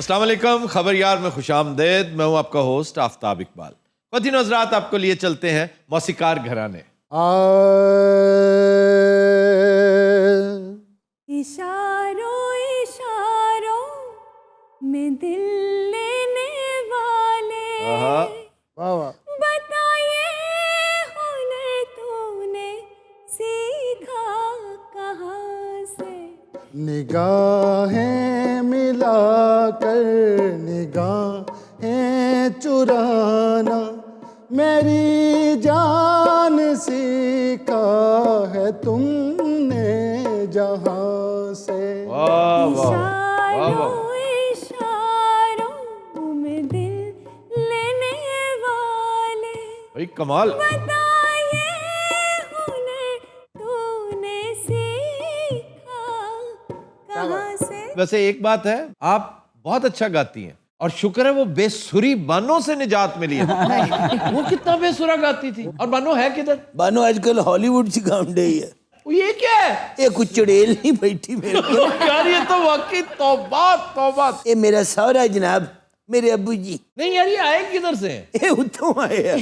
अस्सलाम वालेकुम, खबर यार में खुशामदेद। मैं हूं आपका होस्ट आफ्ताब इकबाल। कथिन हज़रात, आपको लिए चलते हैं मौसीकार घराने। इशारों इशारों में दिल लेने वाले, वाह वाह। बताइए हुनर तूने सीखा कहाँ से। निगाहें मिलाकर निगाहें चुराना मेरी जान सीखा है तुमने जहाँ से। वाह वाह वाह वाह। इशारों इशारों में दिल लेने वाले, भाई कमाल। बताइए हुनर तूने सीखा कहाँ से। वैसे एक बात है, आप बहुत अच्छा गाती हैं और शुक्र है वो बेसुरी बानो से निजात मिली है। वो कितना बेसुरा गाती थी। और बानो है किधर? बानो आजकल हॉलीवुड च गाउंड है। ये क्या है? ये कुछ चुड़ैल नहीं बैठी मेरे को। यार ये तो वाकई तौबा तौबा। ये मेरा सौरा जनाब, मेरे अब्बू जी। नहीं यार, ये आए किधर से हैं? ये उत्तों आए हैं।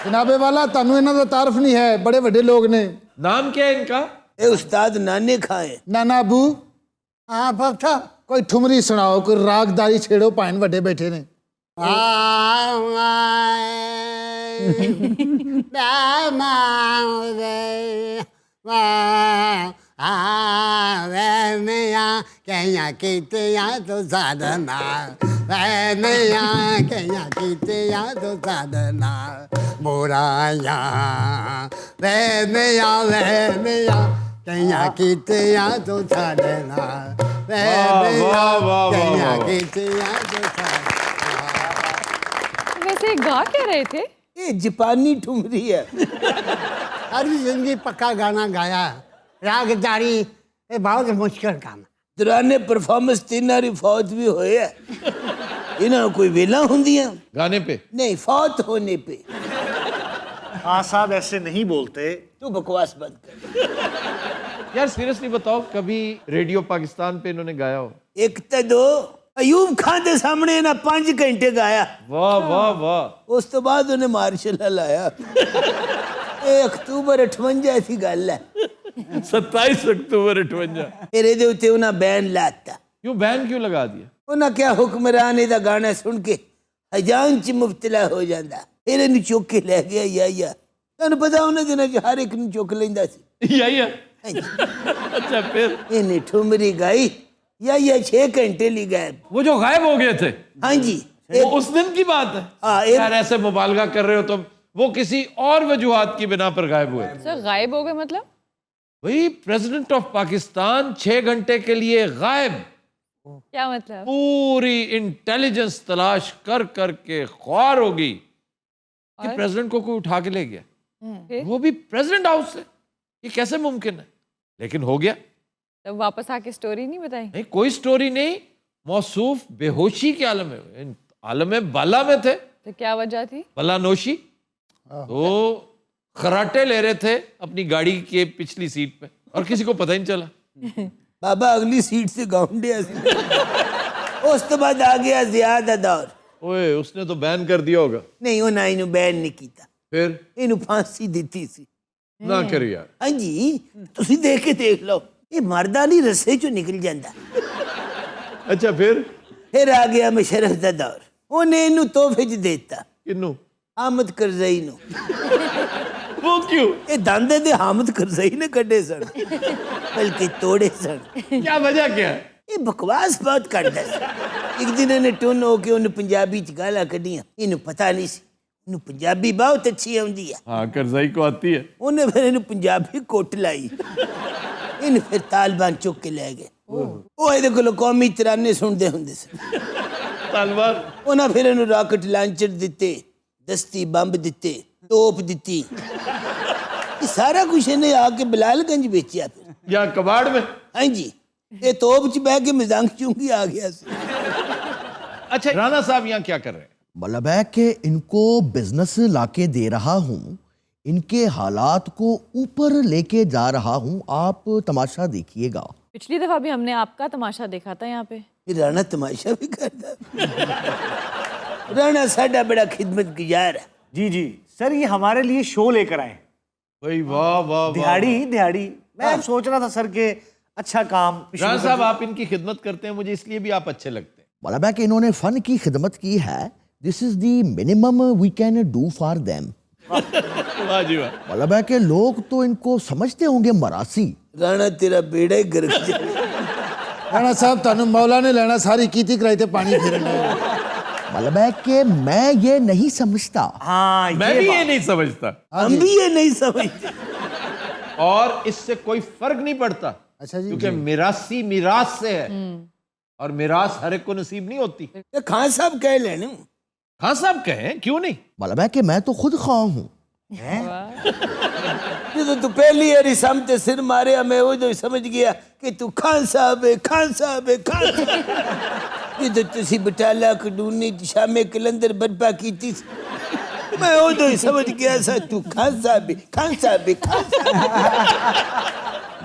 जनाबे वाला तानू इन्हां दा तारफ नहीं है, बड़े बड़े लोग ने। नाम क्या है इनका? ये उस्ताद नाने खाए। नाना अबू। हाँ बख्ता, कोई ठुमरी सुनाओ, कोई रागदारी छेड़ो, पाइन बड़े बैठे ने। तो साधना तो साधना बुराया कैया कितिया तो साधना वैसे गा क्या रहे थे? ये जापानी ठुमरी है। सारी जिंदगी पक्का गाना गाया। रागदारी ये बहुत मुश्किल काम है। दौराने परफॉर्मेंस तीन बारी फौत भी होए है। इन्होंने कोई वेला होंदियां गाने पे? नहीं, फौत होने पे। हाँ साहब, ऐसे नहीं बोलते। तू बकवास बंद कर। यार सीरियसली बताओ, कभी रेडियो पाकिस्तान पे इन्होंने गाया हो? एक तो दो अयूब खान के सामने ना 5 घंटे गाया। वाह वाह वाह। उस तो बाद उन्हें मार्शल लाया। 1 अक्तूबर 58 ऐसी गल है। 27 अक्टूबर 58। फिर ਇਹਦੇ ਉੱਤੇ ਉਹਨਾਂ बैन लाता। क्यों बैन क्यों लगा दिया? ਉਹਨਾਂ क्या हुक्मरान ਇਹਦਾ गाना सुन के हजान च मुबतला हो जाता। फिर ਇਹਨੂੰ चुक के ले गया या ਤੁਹਾਨੂੰ ਪਤਾ ਉਹਨਾਂ ਦਿਨਾਂ ਚ ਹਰ ਇੱਕ ਨੂੰ ਚੁੱਕ ਲੈਂਦਾ ਸੀ। या अच्छा फिर? ਇਹਨੇ ठुमरी गाई या 6 घंटे ली गायब। वो जो गायब हो गए थे? हाँ जी, वो उस दिन की बात है। हाँ, यार ऐसे मुबालगा कर रहे हो तुम। वो किसी और वजूहात की बिना पर गायब हुए। सर गायब हो गए मतलब? वही प्रेसिडेंट ऑफ पाकिस्तान 6 घंटे के लिए गायब। क्या मतलब? पूरी इंटेलिजेंस तलाश कर करके ख्वार होगी कि और? प्रेसिडेंट को कोई उठा के ले गया, फिर वो भी प्रेसिडेंट हाउस से। ये कैसे मुमकिन है? लेकिन हो गया। तब वापस आके स्टोरी नहीं बताई? नहीं, कोई स्टोरी नहीं। मौसूफ बेहोशी के आलम में, आलम बाला में थे। तो क्या वजह थी? बलानोशी। तो खराटे ले रहे थे अपनी गाड़ी के पिछली सीट पे और किसी को पता ही नहीं चला। बाबा अगली सीट से गाउंडे उस तो बाद आ गया ज्यादा दौर। ओए, उसने तो बैन कर दिया होगा। नहीं, उन्हें इन्हू बैन नहीं किया। फिर इन्हू फांसी दी सी। ना कर यार। हाँ जी, तुसी देख के देख लो, ये मर्दा नहीं रस्से चो निकल जाता। अच्छा फिर आ गया मुशर्रफ दा दौर। उन्हें इन्हू तोहफे च देता। किन्नू? हामिद करजई नु। वो क्यों? ये दांदे दे हामिद करजई ने कड्डे सन, बल्कि तोड़े सन। क्या वजह क्या है? ये बकवास बहुत करता है। एक दिन इन्हें टुन होके उन्हें पंजाबी च गाला कढ़ियां। इन्हें पता नहीं सी, इन्हें पंजाबी बहुत अच्छी आउंदी है। हाँ, करजाई को आती है। उन्हें फिर इन्हें पंजाबी कोट लाई। इन्हें फिर तालिबान चुक के ले गए। वो ਇਹਦੇ ਕੋਲ कौमी तराने सुनते होंगे सन। तालिबान? उन्हें फिर इन्हें रॉकेट लॉन्चर दिते, दस्ती बंब दिते, तोप दिती। ये सारा कुछ इन्हें आके बिलालगंज बेचिया। फिर या कबाड़ में? हाँ जी, ये तोप च बह के मजाक चूंगी आ गया सी। अच्छा, राणा साहब यहाँ क्या कर रहे हैं? मतलब है कि इनको बिजनेस लाके दे रहा हूँ, इनके हालात को ऊपर लेके जा रहा हूँ, आप तमाशा देखिएगा। पिछली दफा भी हमने आपका तमाशा देखा था यहाँ पे। ये राणा तमाशा भी करता। राणा साडा बड़ा खिदमत गुजार है। जी जी सर, ये हमारे लिए शो लेकर आए। भाई वाह वाह वाह। दिहाड़ी दिहाड़ी मैं सोच रहा था सर के अच्छा काम राणा साहब आप इनकी खिदमत करते हैं, मुझे इसलिए भी आप अच्छे लगते हैं। मतलब है कि इन्होंने फन की खिदमत की है। This is the minimum we can do for them. वाह जी वाह। मतलब है कि लोग तो इनको समझते होंगे मरासी। राणा तेरा बेड़ा ही गर्क जा। राणा साहब थानू मौला ने लेना सारी कीती कराई थे पानी फिरने। मतलब है कि मैं ये नहीं समझता। हाँ मैं भी ये नहीं समझता हम भी ये नहीं समझते। और इससे कोई फर्क नहीं पड़ता। अच्छा जी। क्योंकि मिरासी मिरास से है और मिरास हर एक को नसीब नहीं होती। तो खान साहब कह लेने खान साहब कहें क्यों नहीं। मतलब है कि मैं तो खुद खां हूं। जो तो पहली बारी सामने सिर मारे मैं वो जो समझ गया कि तू खान साहब है, खान साहब है, खान साहब। ये तो तुसी बटाला कडूनी शामे कलंदर बर्पा की थी। मैं वो जो समझ गया सा तू खान साहब है, खान साहब है, खान साहब।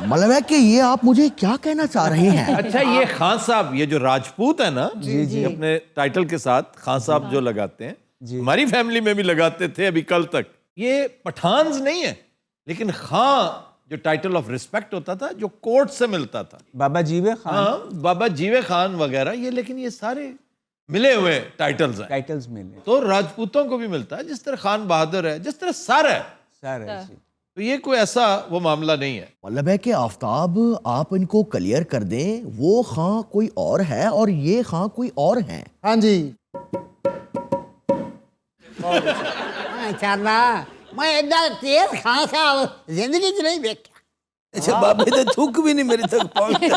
मतलब है कि ये आप मुझे क्या कहना चाह रहे हैं? अच्छा ये खान साहब, ये जो राजपूत है ना, जी अपने टाइटल के साथ खान साहब जो लगाते हैं, हमारी फैमिली में भी लगाते थे अभी कल तक। ये पठान्स नहीं है, लेकिन खान जो टाइटल ऑफ रिस्पेक्ट होता था, जो कोर्ट से मिलता था, बाबा जीवे खान, हाँ बाबा जीवे खान वगैरह, ये लेकिन ये सारे मिले हुए टाइटल्स हैं। टाइटल्स मिले तो राजपूतों को भी मिलता है, जिस तरह खान बहादुर है, जिस तरह सर है, सर ऐसे। तो ये कोई ऐसा वो मामला नहीं है। मतलब है कि आफ्ताब आप इनको क्लियर कर दें, वो खां कोई और है और ये खां कोई और है। हाँ जी। माशाल्लाह, मैं एडा तेज खान साहब जिंदगी च नहीं देखा। अच्छा बाबे तो थूक भी नहीं मेरे तक पहुंचता।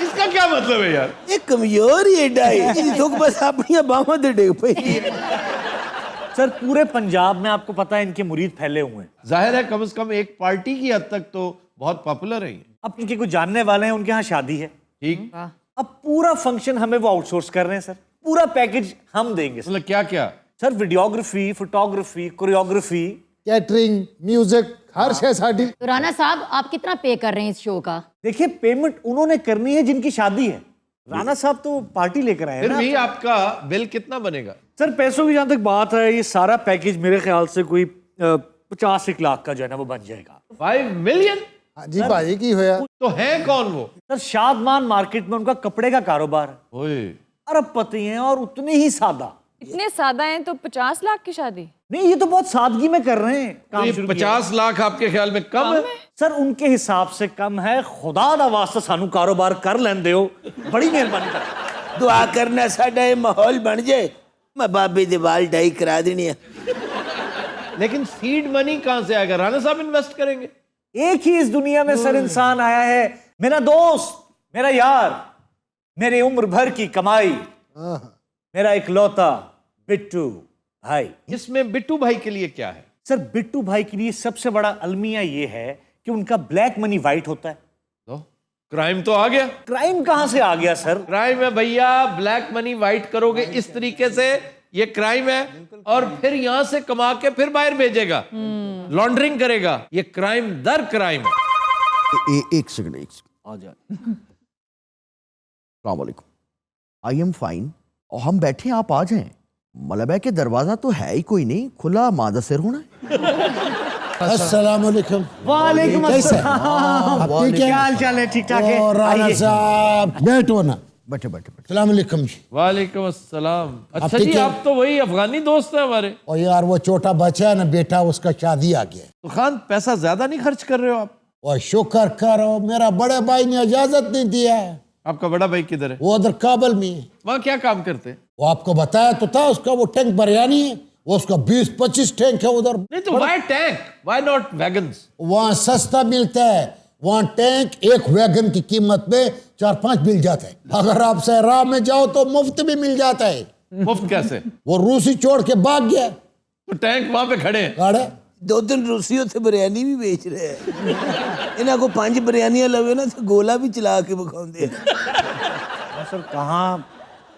इसका क्या मतलब है यार? ये कमजोर ही एडा है। ये थूक बस अपनी बाहों दे डेग पे। सर पूरे पंजाब में आपको पता है इनके मुरीद फैले हुए हैं। जाहिर है कम से कम एक पार्टी की हद तक तो बहुत पॉपुलर है ये। अब इनके कुछ जानने वाले हैं, उनके यहाँ शादी है। ठीक, अब पूरा फंक्शन हमें वो आउटसोर्स कर रहे हैं सर। पूरा पैकेज हम देंगे सर। मतलब क्या क्या? Sir videography, photography, choreography, catering, music, हर शे साडी। तो राणा साहब आप कितना पे कर रहे हैं इस शो का? देखिए पेमेंट उन्होंने करनी है जिनकी शादी है। राणा साहब तो पार्टी लेकर आए हैं फिर ना। भी आपका बिल कितना बनेगा? सर पैसों की जहां तक बात है, ये सारा पैकेज मेरे ख्याल से कोई 50 लाख का जो है ना वो बन जाएगा। 5 मिलियन? हाँ जी भाई की होया। तो है कौन वो? सर शादमान मार्केट में उनका कपड़े का कारोबार है। ओए, अरबपति हैं और उतने ही सादा। इतने सादा हैं तो 50 लाख की शादी? नहीं ये तो बहुत सादगी में कर रहे हैं तो काम ये शुरू किया। 50 लाख आपके ख्याल में कम है? सर उनके हिसाब से कम है। खुदा दा वास्ता सानू कारोबार कर लेंदे हो, बड़ी मेहरबानी कर। दुआ करना साडा ये माहौल बन जाए, मैं बाबे दे वाल डाई करा देनी है। लेकिन सीड मनी कहां से आएगा? राणा साहब इन्वेस्ट करेंगे? एक ही इस दुनिया में सर इंसान आया है, मेरा दोस्त, मेरा यार, मेरी उम्र भर की कमाई, मेरा इकलौता बिट्टू भाई। इसमें बिट्टू भाई के लिए क्या है? सर बिट्टू भाई के लिए सबसे बड़ा अलमिया ये है कि उनका ब्लैक मनी वाइट होता है। तो क्राइम तो आ गया। क्राइम कहां से आ गया सर? क्राइम है भैया, ब्लैक मनी वाइट करोगे इस तरीके से, ये क्राइम है। और फिर यहां से कमा के फिर बाहर भेजेगा, लॉन्ड्रिंग करेगा, ये क्राइम दर क्राइम है। एक सेकंड आ जा। अस्सलाम वालेकुम। I am fine. और हम बैठे, आप आ जाएं। मतलब है कि दरवाजा तो है ही कोई नहीं, खुला मादा सिर होना है। अस्सलाम वालेकुम। वालेकुम अस्सलाम। क्या हाल चाल है? ठीक ठाक है? और राणा आइए। साहब बैठो ना। बैठे बैठे बैठे। अस्सलाम वालेकुम जी। वालेकुम अस्सलाम। अच्छा ठीक जी, है। आप तो वही अफगानी दोस्त हैं हमारे। और यार वो छोटा बच्चा है ना बेटा, उसका शादी आ गया। तो खान पैसा ज्यादा नहीं खर्च कर रहे हो आप? और शुक्र करो मेरा बड़े भाई ने इजाजत नहीं दिया है। आपका बड़ा भाई किधर है? वो उधर काबल में है। वहाँ क्या काम करते हैं? वो आपको बताया तो था, उसका वो टैंक बिरयानी है, वो उसका 20-25 टैंक है उधर। नहीं तो why tank, why not wagons? वहाँ सस्ता मिलता है। वहाँ टैंक एक वैगन की कीमत में 4-5 मिल जाता है। अगर आप सहरा में जाओ तो मुफ्त भी मिल जाता है। मुफ्त कैसे? वो रूसी छोड़ के भाग गया। तो टैंक वहां पे खड़े हैं। गाड़े 2-3 रूसियों से बिरयानी भी बेच रहे हैं। इन्हों को 5 बिरयानियां लवे ना तो गोला भी चला के बखाते हैं। सर कहाँ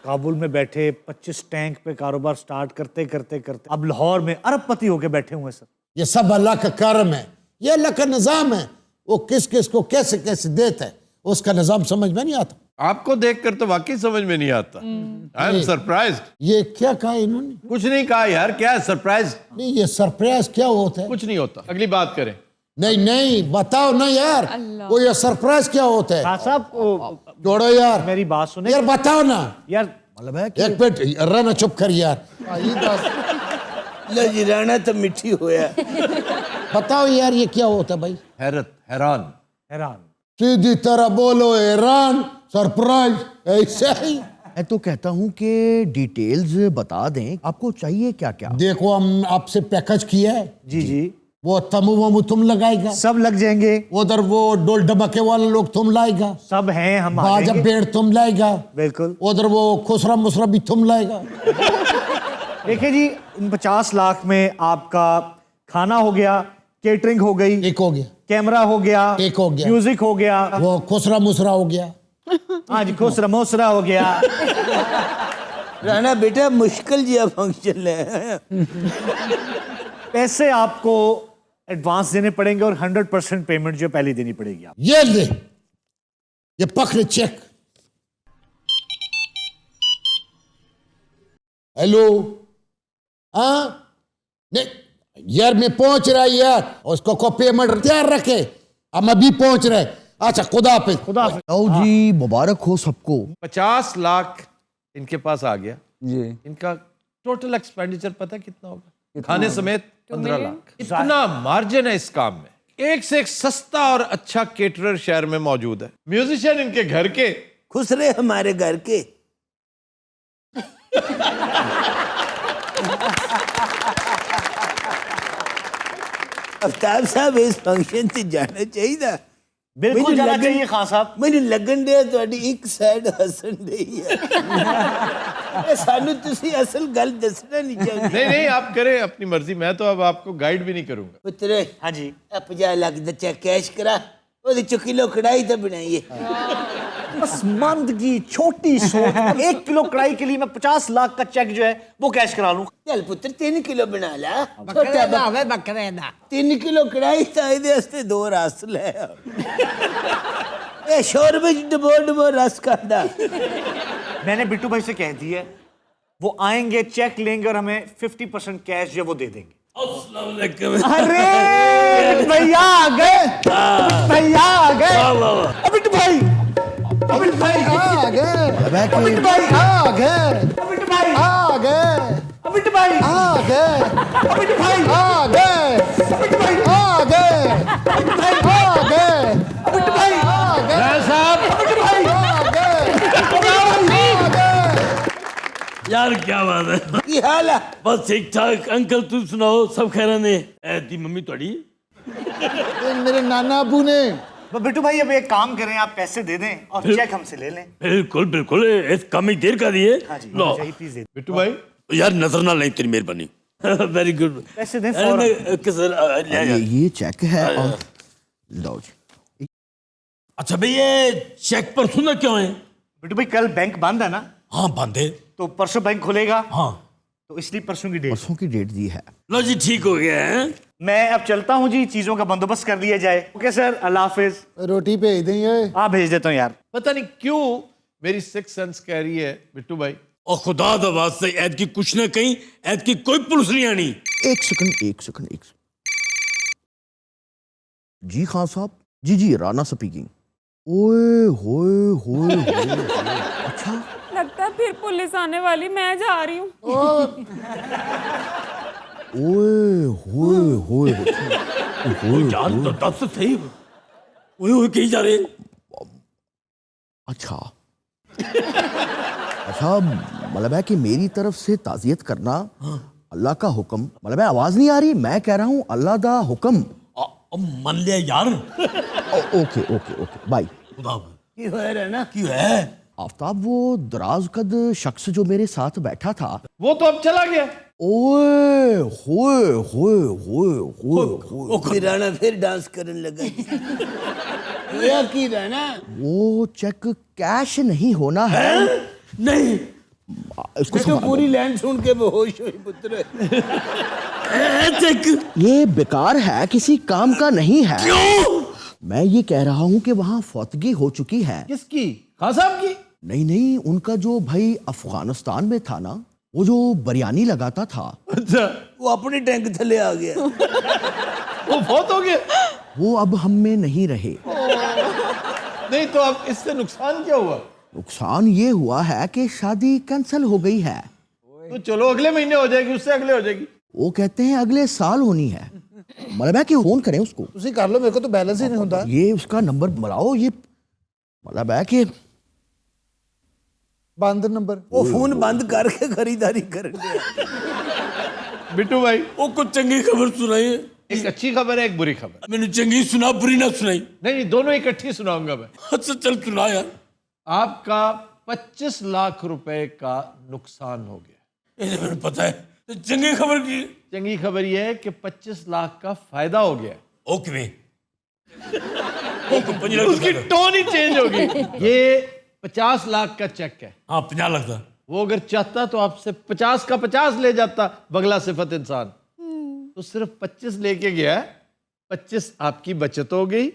काबुल में बैठे 25 टैंक पे कारोबार स्टार्ट करते करते करते अब लाहौर में अरबपति होके बैठे हुए हैं सर। ये सब अल्लाह का करम है, ये अल्लाह का निजाम है। वो किस किस को कैसे कैसे देता है, उसका निजाम समझ में नहीं आता। आपको देखकर तो वाकई समझ में नहीं आता। I am surprised. ये क्या कहा इन्होंने? कुछ नहीं कहा यार, क्या सरप्राइज? नहीं, ये सरप्राइज क्या होता है? कुछ नहीं होता, अगली बात करें। नहीं नहीं, बताओ ना यार, वो ये सरप्राइज क्या होता है? खान साहब जोड़ो यार, मेरी बात सुने यार बताओ ना यार। मतलब है कि एक मिनट रहना, चुप कर यार। लो जी राणा तो मिठी होया। बताओ यार ये क्या होता है भाई? हैरत, हैरान। हैरान। सीधी तरह बोलो, हैरान, सरप्राइज, ऐसे ही। मैं तो कहता हूं कि डिटेल्स बता दें, आपको चाहिए क्या क्या? देखो हम आपसे पैकेज किया है, जी जी, वो तमु वमु तुम लगाएगा, सब लग जाएंगे, उधर वो डोल डमके वाले लोग तुम लाएगा, सब हैं, हम आ बाजा जाएंगे। पेड़ तुम लाएगा, बिल्कुल। उधर वो खुसरा मुसरा भी तुम लाएगा। देखिए जी, इन 50 लाख में आपका खाना हो गया, केटरिंग हो गई, एक हो गया, कैमरा हो गया, एक हो गया, म्यूजिक हो गया, वो खुसरा मुसरा हो गया। हाँ जी, खुसरा मोसरा हो गया। राणा बेटा मुश्किल जिया फंक्शन है। पैसे आपको एडवांस देने पड़ेंगे और 100% पेमेंट जो पहले देनी पड़ेगी आप। ये ले, ये पकड़ चेक। हेलो, हाँ नहीं यार, मैं पहुंच रहा यार, उसको को पेमेंट तैयार रखे, हम अभी पहुंच रहे। अच्छा, खुदा हाफिज। खुदा हाफिज। आओ जी, मुबारक हो सबको। 50 लाख इनके पास आ गया जी। इनका टोटल एक्सपेंडिचर पता कितना होगा? खाने समेत 15 लाख। इतना मार्जिन है इस काम में। एक से एक सस्ता और अच्छा केटरर शहर में मौजूद है। म्यूजिशियन इनके घर के, खुश रहे हमारे घर के। अफ्ताब साहब इस फंक्शन से जाना चाहिए था। बिल्कुल मैंने जाना लगन- चाहिए खान साहब। मैंने लगन दिया ਤੁਹਾਡੀ ਇੱਕ ਸਾਈਡ ਹੱਸਣ ਡਈ ਹੈ। ਇਹ ਸਾਨੂੰ ਤੁਸੀਂ ਅਸਲ ਗੱਲ ਦੱਸਣਾ ਨਹੀਂ ਚਾਹੁੰਦੇ। नहीं नहीं आप करें अपनी मर्जी, मैं तो अब आपको गाइड भी नहीं करूंगा। ਪੁੱਤਰ हाँ जी, 50 ਲੱਖ ਦਾ ਚੈੱਕ ਕੈਸ਼ ਕਰਾ, ਉਹਦੇ ਚ ਕਿਲੋ ਕੜਾਈ ਤਾਂ ਬਣਾਈਏ। बस मंदगी, छोटी सोच। 1 किलो कढ़ाई के लिए मैं 50 लाख का चेक जो है वो कैश करा लूं। ਚੱਲ ਪੁੱਤਰ 3 ਕਿਲੋ ਬਣਾ ਲਾ। ਬੱਕਰੇ ਦਾ ਹੋਵੇ, ਬੱਕਰੇ ਦਾ। 3 ਕਿਲੋ ਕੜਾਈ ਤਾਂ ਇਹਦੇ ਵਾਸਤੇ 2 ਰਸ ਲੈ ਆ। ਇਹ ਸ਼ੋਰ ਵਿੱਚ ਡਬੋ ਡਬੋ ਰਸ ਖਾਂਦਾ। मैंने बिट्टू भाई से कह दी है, वो आएंगे, चेक लेंगे और हमें 50% कैश जो है वो दे देंगे। अरे भैया आ गए, भैया आ गए, बिट्टू भाई, बिट्टू भाई आ गए, बिट्टू भाई आ गए, बिट्टू भाई आ गए, बिट्टू भाई आ गए, बिट्टू भाई आ गए, बिट्टू भाई आ गए, बिट्टू भाई आ गए, बिट्टू भाई आ गए साहब, बिट्टू भाई आ गए। यार क्या बात है। ਕੀ ਹਾਲ ਆ? बस ठीक ठाक। अंकल तुम सुनाओ, सब खैर ने? दी मम्मी थोड़ी मेरे नाना अबू ने। बिट्टू भाई अब एक काम करें, आप पैसे दे दें और चेक हमसे ले लें। बिल्कुल बिल्कुल, इस कम ही देर का दिए। हाँ जी, लो चाहिए प्लीज दे बिट्टू भाई यार, नजर ना लें, तेरी मेहरबानी। Very good. पैसे दें फौरन। ये चेक है और लो जी। अच्छा भाई, ये चेक पर सुना क्यों है? बिट्टू भाई कल बैंक बंद है ना, हाँ बांधे। तो परसों बैंक खुलेगा, हाँ तो इसलिए परसों की डेट। परसों की डेट दी है। लो जी, ठीक हो गया है। मैं अब चलता हूँ जी, चीजों का बंदोबस्त कर लिया जाए। ओके सर, अल्लाह हाफिज। रोटी भेज देंगे। हाँ भेज देता हूँ यार। पता नहीं क्यों मेरी सिक्स सेंस कह रही है बिट्टू भाई, और खुदा दवाज से ऐद की कुछ न कहीं, ऐद की कोई पुलिस नहीं आनी। एक सेकंड, एक सेकंड, एक सेकंड। जी खान साहब, जी जी, राना स्पीकिंग। ओए होए होए होए। अच्छा, लगता है फिर पुलिस आने वाली, मैं जा रही हूँ। ओए होए होए होए। यार दस से सही। ओए कहीं जा रहे? अच्छा अच्छा, मतलब है कि मेरी तरफ से ताजियत करना अल्लाह का हुक्म। मतलब है आवाज नहीं आ रही, मैं कह रहा हूँ अल्लाह दा हुक्म। मान लिया यार। Okay okay okay, bye. खुदा ਕੀ ਹੋਇਆ ਰਾਣਾ? क्यों है? आफ्ताब, वो दराज कद शख्स जो मेरे साथ बैठा था, वो तो अब चला गया। ओए होए होए होए होए होए। फिर राणा फिर डांस करने लगा। होया की राणा? वो चेक कैश नहीं होना है। नहीं इसको तो संभालो। पूरी लाइन सुन के बेहोश हुई पुत्र। चेक ये बेकार है, किसी काम का नहीं है। क्यों? मैं ये कह रहा हूँ कि वहाँ फौतगी हो चुकी है। किसकी? खान साहब की? नहीं नहीं, उनका जो भाई अफगानिस्तान में था ना, वो जो बिरयानी लगाता था, अच्छा, वो अपने टैंक थले आ गया। वो फौत हो गए? वो अब हम में नहीं रहे। नहीं तो अब इससे नुकसान क्या हुआ? नुकसान ये हुआ है कि शादी कैंसिल हो गई है। तो चलो अगले महीने हो जाएगी, उससे अगले हो जाएगी। वो कहते हैं अगले साल होनी है। मतलब है कि फोन करें उसको। ਤੁਸੀਂ ਕਰ ਲਓ, ਮੇਰੇ ਕੋਲ ਤਾਂ बैलेंस ही नहीं ਹੁੰਦਾ। ये उसका नंबर बनाओ। ये मतलब है कि बंद नंबर। वो फोन बंद करके खरीदारी कर बिट्टू भाई, वो कुछ चंगी खबर सुनाई है। एक अच्छी खबर है, एक बुरी खबर। मैंने चंगी सुना, बुरी ना सुनाई। नहीं, दोनों इकट्ठी सुनाऊंगा मैं। अच्छा चल सुना यार। आपका 25 लाख रुपए का नुकसान हो गया। ये मैंने पता है, तो चंगी खबर की। चंगी खबर यह है कि 25 लाख का फायदा हो गया। ओके भाई, ओके 5 लाख उसकी टोन ही चेंज होगी। ये 50 लाख का चेक है। हाँ 50 लाख था। वो अगर चाहता तो आपसे 50 का 50 ले जाता, बगला सिफत इंसान। तो सिर्फ 25 लेके गया है। 25 आपकी बचत हो गई।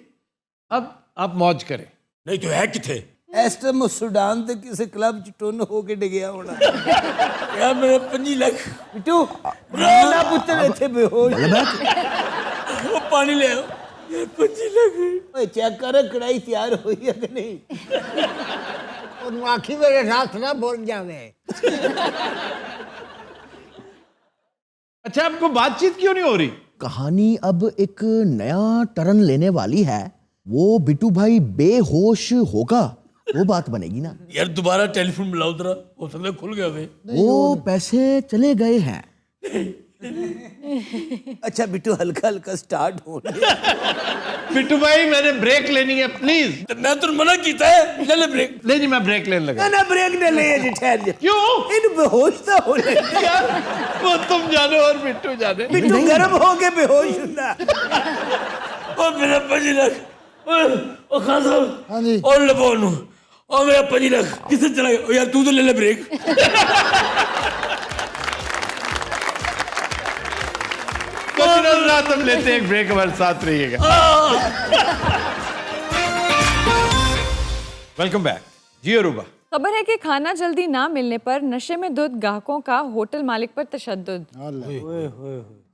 अब आप मौज करें। नहीं तो है किथे? इस टाइम सुडान ते किसी क्लब च टोन होके डिगया होना। यार मेरा 25 लाख। बिट्टू ना पुत्र इथे बेहोश। वो पानी ले आओ। यार 25 लाख। ओए चेक कर कढ़ाई तैयार हुई है कि नहीं। ਉਹਨੂੰ ਆਖੀ ਮੇਰੇ ਸਾਥ ਨਾ ਬੋਲ ਜਾਵੇ। अच्छा, आपको बातचीत क्यों नहीं हो रही? कहानी अब एक नया टर्न लेने वाली है। वो बिट्टू भाई बेहोश होगा, वो बात बनेगी ना। यार दोबारा टेलीफोन मिलाओ जरा, हो सकता है खुल गया भाई। वो पैसे चले गए हैं। अच्छा बिट्टू हल्का हल्का स्टार्ट हो बिट्टू भाई, मैंने ब्रेक लेनी है, प्लीज। तो मैं तो मना कीता है, ले ले ब्रेक। नहीं जी, मैं ब्रेक लेने लगा। ना ब्रेक न ले जी, ठहर जा। क्यों? इन बेहोश तो हो ले यार, वो तुम जानो और बिट्टू जाने। बिट्टू गर्म हो के बेहोश होना। और मेरा 25 लाख। ओ खान साहब। हाँ जी। और लबोनू। और मेरा 25 लाख किसे चला गया? ओ यार तू तो ले ले ब्रेक। कुछ दिनों रात हम लेते हैं एक ब्रेक, हमारे साथ रहिएगा। Welcome back. जी अरूबा। खबर है कि खाना जल्दी ना मिलने पर नशे में धुत ग्राहकों का होटल मालिक पर तशद्दुद।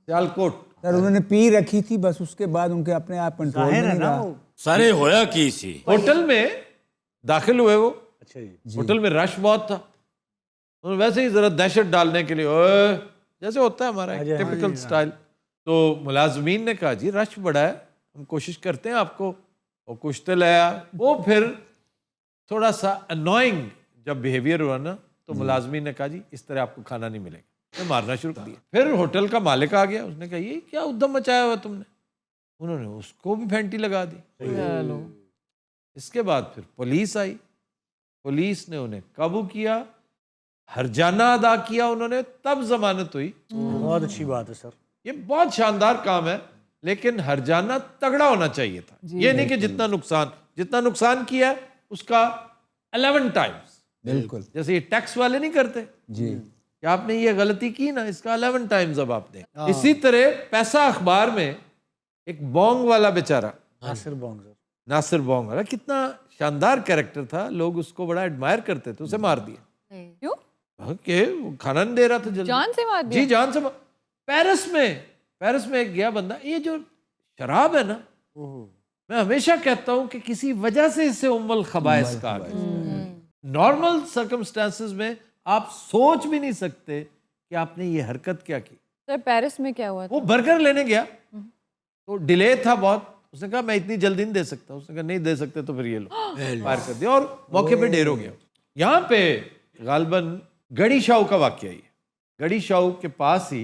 सियालकोट। सर उन्होंने पी रखी थी, बस उसके बाद उनके अपने आप कंट्रोल में नहीं रहा। सारे होया की सी। होटल में दाखिल हुए वो। अच्छा जी। होटल में रश बहुत था। उन्होंने वैसे ही जरा दहशत डालने के लिए, ओए, जैसे होता है हमारा टिपिकल स्टाइल। तो मुलाजमीन ने कहा जी रश बड़ा है, हम कोशिश करते हैं आपको। और कुछ तो लाया वो। फिर थोड़ा सा अनोइंग जब बिहेवियर हुआ ना, तो मुलाजमीन ने कहा जी इस तरह आपको खाना नहीं मिलेगा, तो मारना शुरू कर दिया। फिर होटल का मालिक आ गया, उसने कहा ये क्या उद्यम मचाया हुआ तुमने। उन्होंने उसको भी फेंटी लगा दी। इसके बाद फिर पुलिस आई। पुलिस ने उन्हें काबू किया, हरजाना अदा किया उन्होंने, तब जमानत हुई। बहुत अच्छी बात है सर। ये बहुत शानदार काम है, लेकिन हरजाना तगड़ा होना चाहिए था। ये नहीं कि जितना नुकसान किया है उसका 11 टाइम्स। बिल्कुल। जैसे ये टैक्स वाले नहीं करते जी कि आपने ये गलती की ना, इसका 11 टाइम्स अब आप दें। इसी तरह पैसा अखबार में एक बोंग वाला बेचारा, नासिर बोंग सर। नासिर बोंग वाला, कितना शानदार कैरेक्टर था, लोग उसको बड़ा एडमायर करते थे, उसे मार दिया। क्यों? के वो खाना नहीं दे रहा था जल्दी। जान से मार दिया? जी जान से। पेरिस में एक गया बंदा। ये जो शराब है ना, मैं हमेशा कहता हूं कि किसी वजह से इससे उम्मुल खबाइस का नॉर्मल सर्कमस्टेंसेस में आप सोच भी नहीं सकते कि आपने ये हरकत क्या की। सर पेरिस में क्या हुआ था? वो बर्गर लेने गया तो डिले था बहुत। उसने कहा मैं इतनी जल्दी नहीं दे सकता। उसने कहा नहीं दे सकते तो फिर ये लो, फायर कर दिया और मौके पे ढेर हो गया। यहाँ पे गालबन गड़ी शाहू का वाकया ही है। गड़ी शाहू के पास ही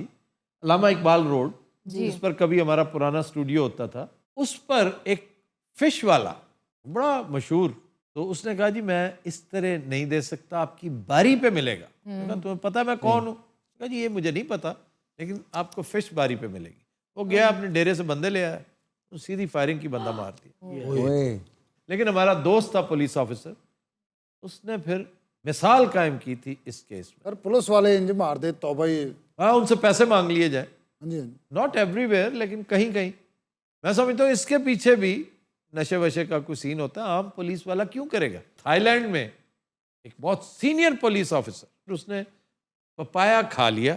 अल्लामा इकबाल रोड, जिस पर कभी हमारा पुराना स्टूडियो होता था, उस पर एक फिश वाला बड़ा मशहूर, तो उसने कहा जी मैं इस तरह नहीं दे सकता, आपकी बारी पे मिलेगा। तुम्हें पता मैं कौन हूँ? कहा जी ये मुझे नहीं पता, लेकिन आपको फिश बारी पे मिलेगी। वो गया अपने डेरे से बंदे ले आया, तो सीधी फायरिंग की बंदा मार दी। लेकिन हमारा दोस्त था पुलिस ऑफिसर, उसने फिर मिसाल कायम की थी इस केस में। सर पुलिस वाले इंज मार दे तौबा ही। हाँ, उनसे पैसे मांग लिए जाए। हाँ जी, हाँ जी। नॉट एवरीवेयर, लेकिन कहीं कहीं। मैं समझता हूँ इसके पीछे भी नशे वशे का कोई सीन होता है, आम पुलिस वाला क्यों करेगा? थाईलैंड में एक बहुत सीनियर पुलिस ऑफिसर, उसने पपाया खा लिया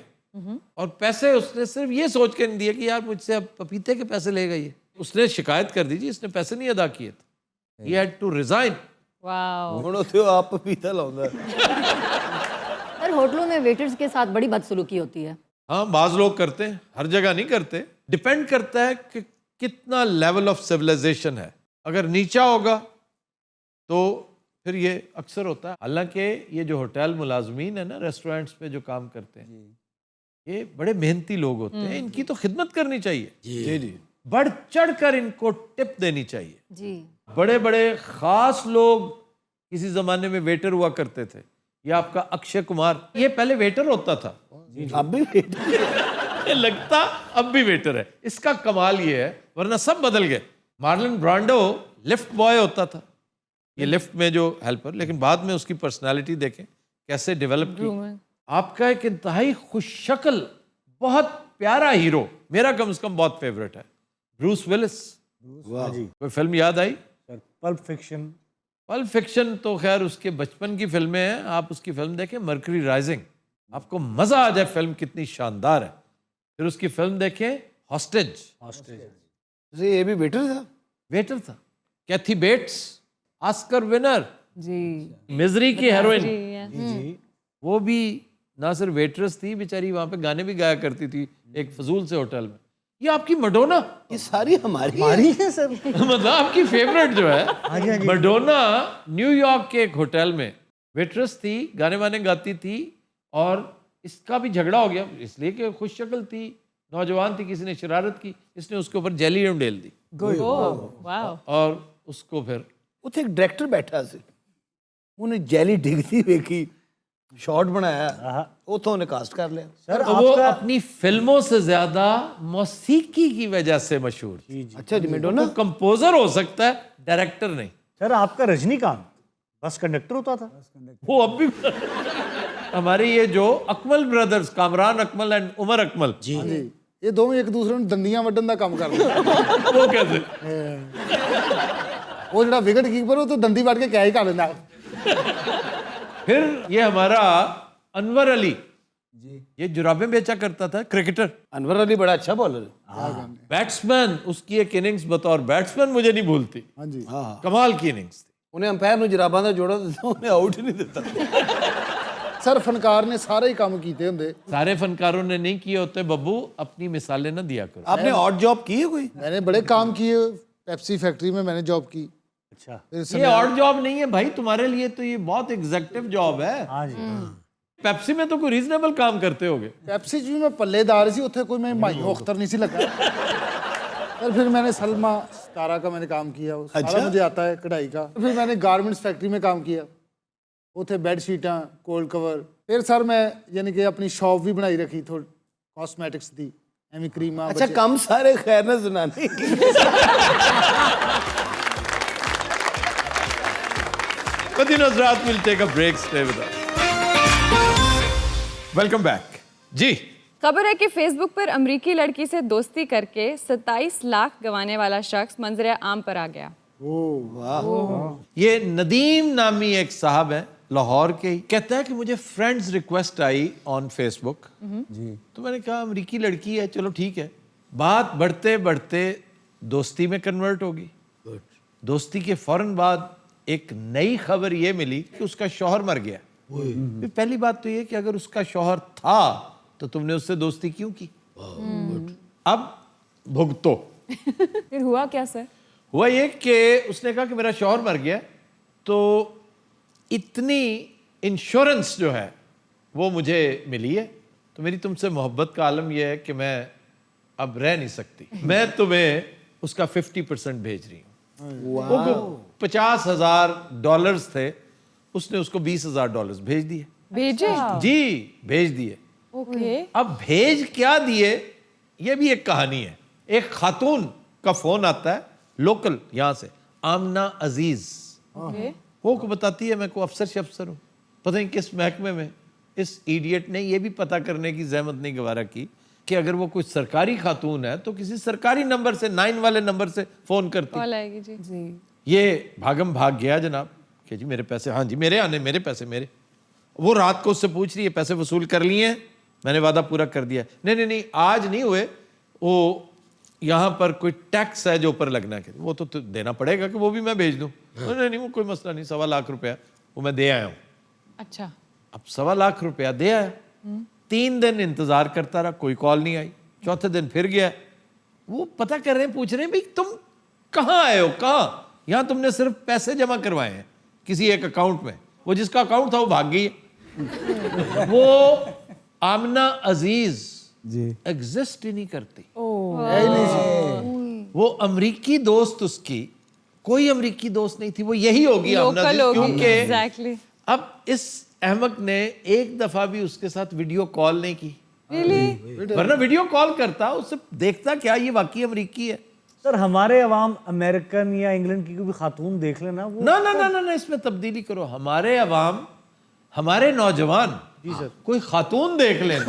और पैसे उसने सिर्फ ये सोच के नहीं दिए कि यार मुझसे अब पपीते के पैसे लेगा ये, उसने शिकायत कर दी जी इसने पैसे नहीं अदा किए थे, he had to resign। Wow. ਹੁਣ ਉੱਥੇ ਆਪ ਪਪੀਤਾ ਲਾਉਂਦਾ। सर होटलों में वेटर्स के साथ बड़ी बदसलूकी होती है। हाँ, बाज लोग करते हैं, हर जगह नहीं करते, डिपेंड करता है कि कितना लेवल ऑफ सिविलाइजेशन है। अगर नीचा होगा तो फिर ये अक्सर होता है। हालांकि ये जो होटल मुलाजमीन है ना, रेस्टोरेंट्स पे जो काम करते हैं, ये बड़े मेहनती लोग होते हैं, इनकी तो खिदमत करनी चाहिए जी जी, बढ़ चढ़ कर इनको टिप देनी चाहिए जी। बड़े बड़े खास लोग किसी जमाने में वेटर हुआ करते थे। ये आपका अक्षय कुमार, ये पहले वेटर होता था, अब भी वेटर लगता अब भी वेटर है। इसका कमाल ये है, वरना सब बदल गए। मार्लन ब्रांडो लिफ्ट बॉय होता था, ये लिफ्ट में जो हेल्पर, लेकिन बाद में उसकी पर्सनालिटी देखें कैसे डेवलप की। आपका एक इंतहाई खुशशक्ल बहुत प्यारा हीरो, मेरा कम से कम बहुत फेवरेट है, ब्रूस विलिस। कोई फिल्म याद आई? Pulp fiction. पल्प फिक्शन तो खैर उसके बचपन की फिल्में हैं, आप उसकी फिल्म देखें मर्करी राइजिंग, आपको मजा आ जाए फिल्म कितनी शानदार है। फिर उसकी फिल्म देखें हॉस्टेज, ये भी वेटर था। वेटर था। कैथी बेट्स ऑस्कर विनर जी, मिजरी की हेरोइन, जी, वो भी ना सिर्फ वेटरेस थी बेचारी, वहां पे गाने भी गाया करती थी एक फजूल से होटल में। ये आपकी मडोना, ये सारी हमारी है सर। मतलब आपकी फेवरेट जो है मडोना, न्यूयॉर्क के एक होटल में वेटरेस थी, गाने वाने गाती थी, और इसका भी झगड़ा हो गया इसलिए कि खुश शक्ल थी, नौजवान थी, किसी ने शरारत की, इसने उसके ऊपर जेली डेल दी वाओ। और उसको फिर ਉੱਥੇ ਇੱਕ ਡਾਇਰੈਕਟਰ ਬੈਠਾ ਸੀ, ਉਹਨੇ ਜੈਲੀ ਡਿੱਗਦੀ ਵੇਖੀ, शॉट बनाया, उतो ने कास्ट कर लिया। सर वो अपनी फिल्मों से ज्यादा मौसीकी की वजह से मशहूर। अच्छा जी, मेडोना कंपोजर हो सकता है, डायरेक्टर नहीं। सर आपका रजनीकांत बस कंडक्टर होता था। वो अब भी हमारे ये जो अकमल ब्रदर्स, कामरान अकमल एंड उमर अकमल जी, ये दोनों एक दूसरे ਨੂੰ ਦੰਦੀਆਂ ਵੱਢਣ ਦਾ ਕੰਮ ਕਰਦੇ। वो कैसे? ਉਹ ਜਿਹੜਾ ਵਿਕਟ ਕੀਪਰ ਉਹ ਤਾਂ ਦੰਦੀ ਵੱਢ ਕੇ ਕਿਆ ਹੀ ਕਰ ਲੈਂਦਾ। फिर ये हमारा अनवर अली जी, ये जुराबें बेचा करता था, क्रिकेटर। अनवर अली बड़ा अच्छा बॉलर है, बैट्समैन, उसकी एक इनिंग्स बतौर बैट्समैन मुझे नहीं भूलती, हाँ जी, कमाल की इनिंग्स थी। उन्हें अंपायर ਨੂੰ ਜਰਾਬਾਂ ਦਾ ਜੋੜਾ ਦਿੱਤਾ, ਉਹਨੇ ਆਊਟ ਹੀ ਨਹੀਂ ਦਿੱਤਾ। सर फनकार ने सारे ही काम किए होंगे। सारे फनकारों ने नहीं किए होते बब्बू, अपनी मिसालें ना दिया करो। आपने ऑड जॉब की है कोई? मैंने बड़े काम किए, पेप्सी फैक्ट्री में मैंने जॉब की। अच्छा, ये ऑड जॉब नहीं है भाई तुम्हारे लिए, तो ये बहुत एग्जेक्टिव जॉब है। हाँ जी। पेप्सी में तो कोई रीजनेबल काम करते होगे। पेप्सी जी मैं पल्लेदार सी, उत्थे कोई मैं माई अख्तर नहीं सी लगा। और फिर मैंने सलमा सितारा का मैंने काम किया, वो सारा मुझे आता है कढ़ाई का। फिर मैंने गारमेंट्स फैक्ट्री में काम किया, उत्थे बेडशीटां, कोल्ड कवर। फिर सर मैं यानी कि अपनी शॉप भी बनाई रखी थोड़ी कॉस्मेटिक्स दी, एवं क्रीमा। अच्छा, कम सारे खैर ना सुनाने। हज़रात, we'll take a break, stay with us. Welcome back. जी, खबर है कि फेसबुक पर अमेरिकी लड़की से दोस्ती करके 27 लाख गंवाने वाला शख्स मंजर आम पर आ गया। ये नदीम नामी एक साहब है, लाहौर के ही, कहता है कि मुझे फ्रेंड्स रिक्वेस्ट आई ऑन फेसबुक जी, तो मैंने कहा अमेरिकी लड़की है, चलो ठीक है। बात बढ़ते बढ़ते दोस्ती में कन्वर्ट होगी। दोस्ती के फौरन बाद एक नई खबर ये मिली कि उसका शौहर मर गया। पहली बात तो ये कि अगर उसका शौहर था तो तुमने उससे दोस्ती क्यों की? अब भुगतो। फिर हुआ क्या सर? हुआ ये कि उसने कहा कि मेरा शौहर मर गया, तो इतनी इंश्योरेंस जो है वो मुझे मिली है, तो मेरी तुमसे मोहब्बत का आलम यह है कि मैं अब रह नहीं सकती, मैं तुम्हें उसका 50% भेज रही हूँ। वो $50,000 थे, उसने उसको $20,000 भेज दिए। भेजे? जी, भेज दिए। ओके। अब भेज क्या दिए, ये भी एक कहानी है। एक खातून का फोन आता है लोकल, यहाँ से, आमना अजीज, वो को बताती है मैं को अफसर हूँ, पता नहीं किस महकमे में। इस इडियट ने ये भी पता करने की जहमत नहीं गवारा की कि अगर वो कोई सरकारी खातून है तो किसी सरकारी नंबर से 9 वाले नंबर से फोन करती। कॉल आएगी जी। ये भागम भाग गया जनाब कि जी मेरे पैसे, हाँ जी मेरे आने, मेरे पैसे मेरे। वो रात को उससे पूछ रही है पैसे वसूल कर लिए हैं, मैंने वादा पूरा कर दिया। नहीं आज नहीं हुए, वो यहाँ पर कोई टैक्स है जो ऊपर लगना है, वो तो देना पड़ेगा कि वो भी मैं भेज दूँ। नहीं वो कोई मसला नहीं, 1.25 लाख रुपया वो मैं दे आया हूँ। अच्छा, अब 1.25 लाख रुपया दे आया। 3 दिन इंतजार करता रहा, कोई कॉल नहीं आई। चौथे दिन फिर गया, वो पता कर रहे हैं, पूछ रहे हैं भाई तुम कहाँ आए हो, कहाँ? यहाँ तुमने सिर्फ पैसे जमा करवाए हैं किसी एक अकाउंट में, वो जिसका अकाउंट था वो भाग गई है। वो आमना अजीज एग्जिस्ट ही नहीं करती। वो अमरीकी दोस्त, उसकी कोई अमरीकी दोस्त नहीं थी, वो यही होगी आमना अजीज, क्योंकि अब इस अहमक ने एक दफा भी उसके साथ वीडियो कॉल नहीं की। वरना वीडियो कॉल करता, उससे देखता क्या ये वाकई अमरीकी है। सर हमारे अवाम अमेरिकन या इंग्लैंड की कोई खातून देख लेना, वो ना इसमें तब्दीली करो। हमारे अवाम, हमारे नौजवान जी सर कोई खातून देख लेना।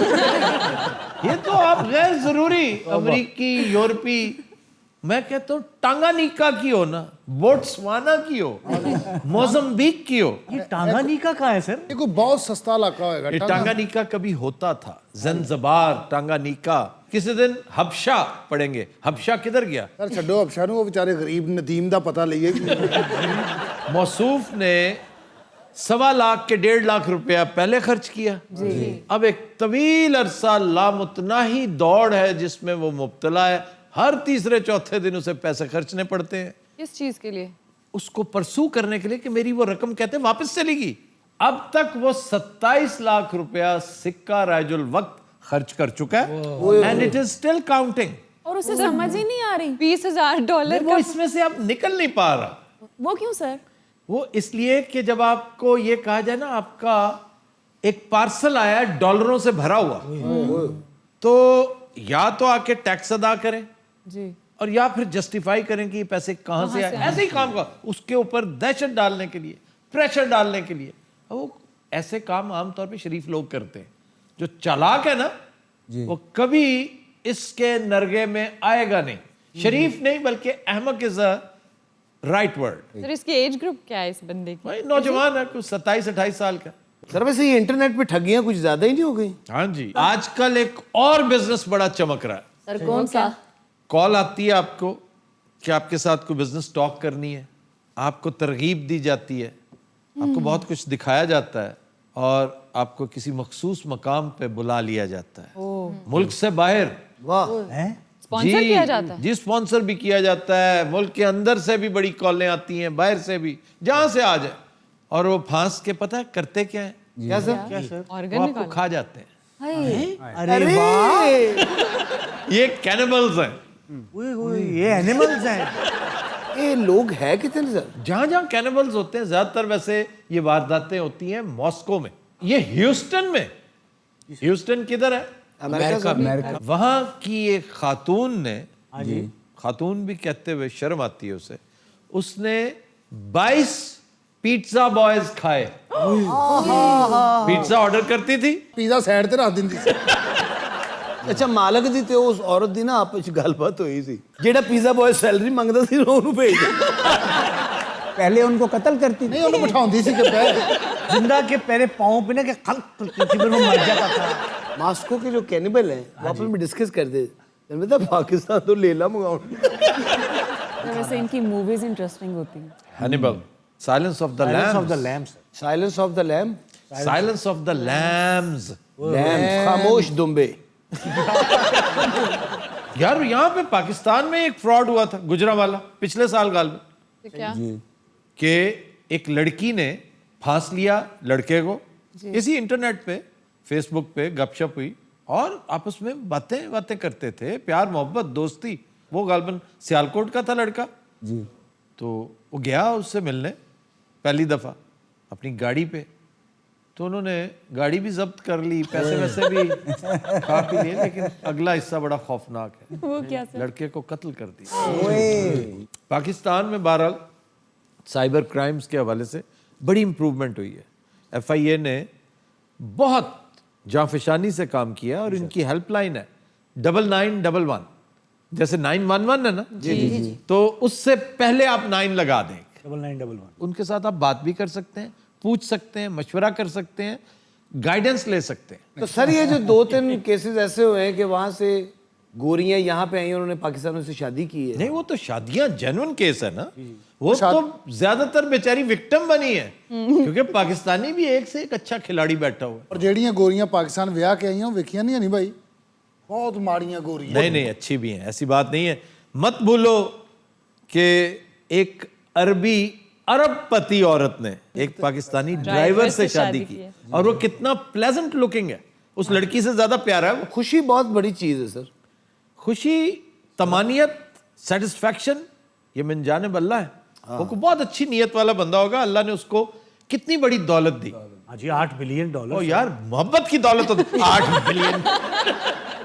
ये तो आप गैर जरूरी अमरीकी, यूरोपी, मैं कहता हूँ टांगानिका की हो ना, बोट्सवाना की हो, मोजम्बिक की हो। ये टांगानिका कहाँ है सर? ये कोई बहुत सस्ता इलाका होगा। ये टांगानिका कभी होता था, जंजबार, टांगानिका। किसी दिन हबशा पढ़ेंगे। हबशा किधर गया? सर छड्डो हबशा नूं, वो बेचारे गरीब नदीम दा पता लईए। मौसूफ ने 1.25 लाख के 1.5 लाख रुपया पहले खर्च किया। अब एक तवील अरसा लामुतनाही दौड़ है जिसमें वो मुब्तला है। हर तीसरे चौथे दिन उसे पैसे खर्चने पड़ते हैं। किस चीज के लिए? उसको परसू करने के लिए कि मेरी वो रकम कहते हैं वापस चलेगी। अब तक वो 27 लाख रुपया सिक्का राजुल वक्त खर्च कर चुका है and it is still counting. और उसे समझ ही नहीं आ रही। $20,000 वो इसमें से अब निकल नहीं पा रहा। वो क्यों सर? वो इसलिए कि जब आपको ये कहा जाए ना आपका एक पार्सल आया है डॉलरों से भरा हुआ, तो या तो आके टैक्स अदा करें जी, और या फिर जस्टिफाई करें कि ये पैसे कहां से आए। ऐसे ही काम का उसके ऊपर दहशत डालने के लिए, प्रेशर डालने के लिए। वो ऐसे काम आमतौर पे शरीफ लोग करते हैं। जो चालाक है ना वो कभी इसके नरगे में आएगा नहीं। शरीफ नहीं बल्कि अहमक is a right word. Sir इसकी एज ग्रुप क्या है इस बंदे की? भाई नौजवान है, कुछ 27-28 साल का। सर वैसे ये इंटरनेट पे ठगियां कुछ ज्यादा ही नहीं हो गई? हाँ जी, आजकल एक और बिजनेस बड़ा चमक रहा है। सर कौन सा? कॉल आती है आपको कि आपके साथ कोई बिजनेस टॉक करनी है, आपको तरगीब दी जाती है, आपको बहुत कुछ दिखाया जाता है और आपको किसी मखसूस मकाम पे बुला लिया जाता है मुल्क से बाहर। वाह, स्पॉन्सर किया जाता है? जी स्पॉन्सर भी किया जाता है। मुल्क के अंदर से भी बड़ी कॉलें आती हैं, बाहर से भी, जहां से आ जाए। और वो फांस के पता है करते क्या है? क्या सर? ऑर्गन वो आपको खा जाते हैं। अरे वाह, ये कैनिबल्स हैं। ये एनिमल्स हैं। ये लोग हैं कितने सर? जहां जहां कैनिबल्स होते हैं, ज्यादातर वैसे ये वारदातें होती हैं मॉस्को में, ये ह्यूस्टन में। ह्यूस्टन किधर है? अमेरिका। वहां की एक खातून ने, खातून भी कहते हुए शर्म आती है उसे, उसने 22 पिज्जा बॉयज खाए। पिज्जा ऑर्डर करती थी, पिज्जा साइड ते रख दिंदी सी। अच्छा मालक दी ते उस औरत दी ना आपस ਵਿੱਚ ਗੱਲਬਾਤ ਹੋਈ ਸੀ ਜਿਹੜਾ ਪੀਜ਼ਾ ਬॉय ਸੈਲਰੀ ਮੰਗਦਾ ਸੀ ਉਹਨੂੰ ਭੇਜ ਦਿੰਦਾ। पहले उनको कत्ल करती थी। नहीं ਉਹਨੂੰ ਬਿਠਾਉਂਦੀ ਸੀ ਕਿ ਪੈ जिंदा के पहले पाँव पे ना कि खल फिर वो मर जाता था। मास्को के जो कैनिबल हैं वो आपस में डिस्कस करते थे, मतलब पाकिस्तान तो लेला मंगाओ। वैसे इनकी मूवीज इंटरेस्टिंग होती हैं। Hannibal, silence of the lambs, silence of the lamb, silence of the lambs, खामोश दुम्बे। यार यहाँ पे पाकिस्तान में एक फ्रॉड हुआ था गुजरांवाला पिछले साल गाल में। क्या? कि एक लड़की ने फांस लिया लड़के को, इसी इंटरनेट पे फेसबुक पे गपशप हुई और आपस में बातें करते थे, प्यार मोहब्बत दोस्ती। वो गालबन सियालकोट का था लड़का जी। तो वो गया उससे मिलने पहली दफा अपनी गाड़ी पे, तो उन्होंने गाड़ी भी जब्त कर ली, पैसे वैसे भी खा पी लिए, लेकिन अगला हिस्सा बड़ा खौफनाक है। वो क्या सर? लड़के को कत्ल कर दिया। पाकिस्तान में बहरहाल साइबर क्राइम्स के हवाले से बड़ी इंप्रूवमेंट हुई है। FIA ने बहुत जांफशानी से काम किया और इनकी हेल्पलाइन है 9911, जैसे 911 है ना जी, तो उससे पहले आप 9 लगा दें, 9911। उनके साथ आप बात भी कर सकते हैं, पूछ सकते हैं, मशवरा कर सकते हैं, गाइडेंस ले सकते हैं। तो सर ये जो 2-3 केसेस ऐसे हुए हैं कि वहां से गोरियां यहाँ पे आई और उन्होंने पाकिस्तानों से शादी की है। नहीं, वो तो शादियां जेन्युइन केस है ना, वो तो ज्यादातर बेचारी विक्टिम बनी है क्योंकि पाकिस्तानी भी एक से एक अच्छा खिलाड़ी बैठा हुआ है। और जेड़ियां गोरियां पाकिस्तान विआह के आईयां वेखियां नहीं भाई, बहुत माड़ियां गोरियां। नहीं नहीं, अच्छी भी हैं, ऐसी बात नहीं है। मत भूलो कि एक अरबपति औरत ने एक पाकिस्तानी ड्राइवर से शादी की और वो कितना प्लेजेंट लुकिंग है, उस लड़की से ज्यादा प्यारा है वो। खुशी बहुत बड़ी चीज है सर। खुशी, तमानियत, सेटिस्फैक्शन, ये मिन जानिब अल्लाह है। वो को बहुत अच्छी नीयत वाला बंदा होगा, अल्लाह ने उसको कितनी बड़ी दौलत दी। हाँ जी, $8 बिलियन। ओ यार, मोहब्बत की दौलत तो 8 बिलियन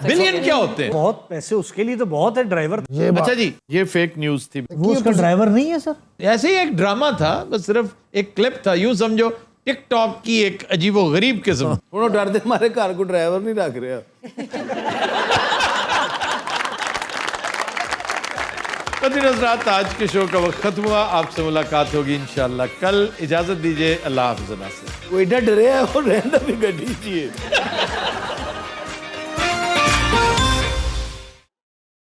बिलियन क्या होते हैं? बहुत पैसे उसके लिए तो बहुत है ड्राइवर। अच्छा जी, ये फेक न्यूज थी, वो उसका ड्राइवर नहीं है सर। ऐसे ही एक ड्रामा था, बस सिर्फ एक क्लिप था, यूं समझो टिकटॉक की एक अजीबो गरीब किस्म। थोड़ा डर दे हमारे कार को ड्राइवर नहीं रख रहे। नज़रात, आज के शो का वक्त खत्म हुआ, आपसे मुलाकात होगी इंशाल्लाह कल। इजाजत दीजिए, अल्लाह हाफ़िज़। कोई डर रहे हैं और रहना भी गड्डी चाहिए।